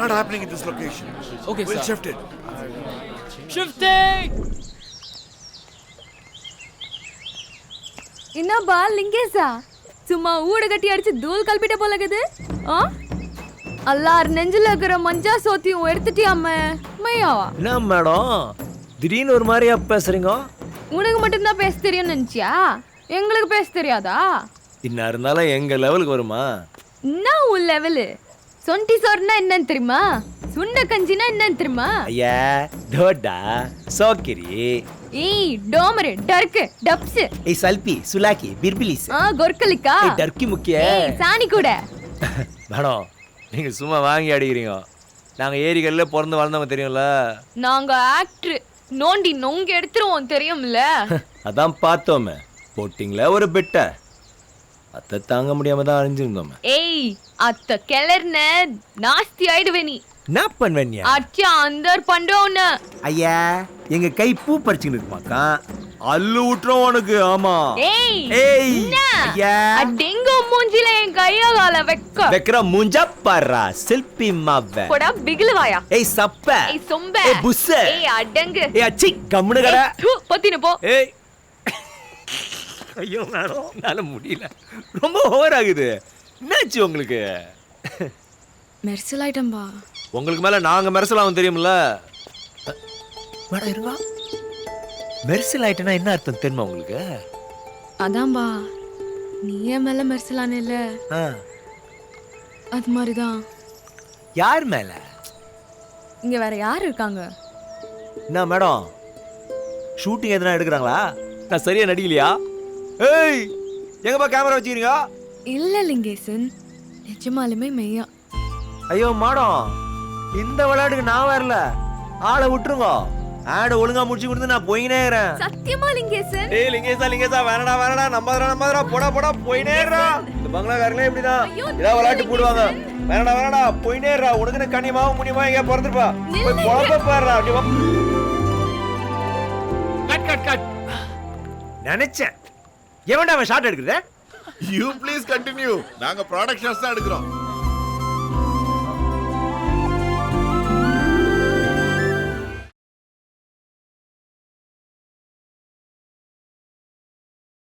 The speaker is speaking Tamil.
not happening in this location. Okay, We'll sir. shift it. Shifting! என்னப்பா லிங்கேஷா சும்மா ஊட கட்டி அடிச்சு தூள் கல்பிட்ட போல இருக்குது ஆ அல்லார் நெஞ்சில இருக்கிற மஞ்சா சோத்தியும் எடுத்துட்டியாம மையாவா என்ன மேடம் திடீர்னு ஒரு மாதிரியா பேசுறீங்க? உனக்கு மட்டும்தான் பேச தெரியும்னு நினைச்சியா எங்களுக்கு பேச தெரியாதா இன்னும் இருந்தாலும் எங்க லெவலுக்கு வருமா? என்ன உன் லெவலு சொண்டி சோறுனா என்னன்னு தெரியுமா சுண்ட கஞ்சினா என்னன்னு தெரியுமா ஐயா தோடா சோக்கிரி ஏய் டோமரு டர்க்கு டப்ஸ் ஏய் சல்பி சுலாக்கி பிர்பிலிஸ் கொர்க்கலிக்கா ஏய் டர்க்கி முக்கிய ஏய் சாணி கூட மேடம் நீங்க சும்மா வாங்கி அடிக்கிறீங்க. நாங்க ஏரிகள்ல பிறந்து வளர்ந்தவங்க தெரியும்ல. நாங்க ஆக்டர் நோண்டி நொங்க எடுத்துருவோம் தெரியும்ல அதான் பார்த்தோமே போட்டிங்களா ஒரு பெட்ட அத்தை தாங்க முடியாம தான் அழிஞ்சிருந்தோமே. ஏய் அத்த கிளர்ன நாஸ்தி ஆயிடுவே நீ என்ன பண்ணுவேன்யா? அச்சா அந்தர் பண்றோன்னு ஐயா எங்க கை பூ பறிச்சுன்னு இருக்குமாக்கா அல்லு விட்டுறோம் உனக்கு. ஆமா ஏய் ஏய் என்ன ஐயா அடெங்க மூஞ்சில என் கைய கால வெக்க வெக்கற மூஞ்சா பாரா செல்பி மாவ போடா பிகிலு வாயா ஏய் சப்ப ஏய் சொம்ப ஏய் புஸ்ஸ ஏய் அடங்கு ஏய் அச்சி கம்முனு கடை பத்தின போ ஏய் ஐயோ மேடம் என்னால முடியல ரொம்ப ஓவர் ஆகுது. என்னாச்சு உங்களுக்கு? மெர்சல் ஐட்டம்பா உங்களுக்கு மேல நாங்க மெர்சலாவும் தெரியும்ல. மேடம் இருங்க மெர்சல் ஆயிட்டனா என்ன அர்த்தம் தெரியுமா உங்களுக்கு? அதான்பா நீ ஏன் மேல மெர்சலானே இல்ல அது மாதிரிதான். யார் மேல? இங்க வேற யார் இருக்காங்க? என்ன மேடம் ஷூட்டிங் எதனா எடுக்கிறாங்களா? நான் சரியா நடிக்கலையா? ஏய் எங்கப்பா கேமரா வச்சுக்கிறீங்க? இல்ல லிங்கேசன் நிஜமாலுமே மெய்யா. ஐயோ மேடம் இந்த விளையாட்டுக்கு நான் வரல. ஆளை விட்டுருங்க. ஆட ஒழுங்கா முடிச்சு கொடுத்து நான் போயினே இருக்கிறேன். சத்தியமா லிங்கேசன்? ஏய் லிங்கேசா வேணடா நம்பாதடா போடா போயினே இருக்கா. இந்த பங்களாக்காரங்களே இப்படிதான் ஏதாவது விளையாட்டு போடுவாங்க. வேணடா போயினே இருக்கா. உனக்கு கண்ணியமாவும் முனியமா எங்க பிறந்துருப்பா போய் பொழப்ப பாருடா. கட் நினைச்சேன் எவன்டா அவன் ஷாட் எடுக்குறத? You please continue. நாங்க ப்ராடக்ட் ஷாட்ஸ் தான் எடுக்கிறோம்.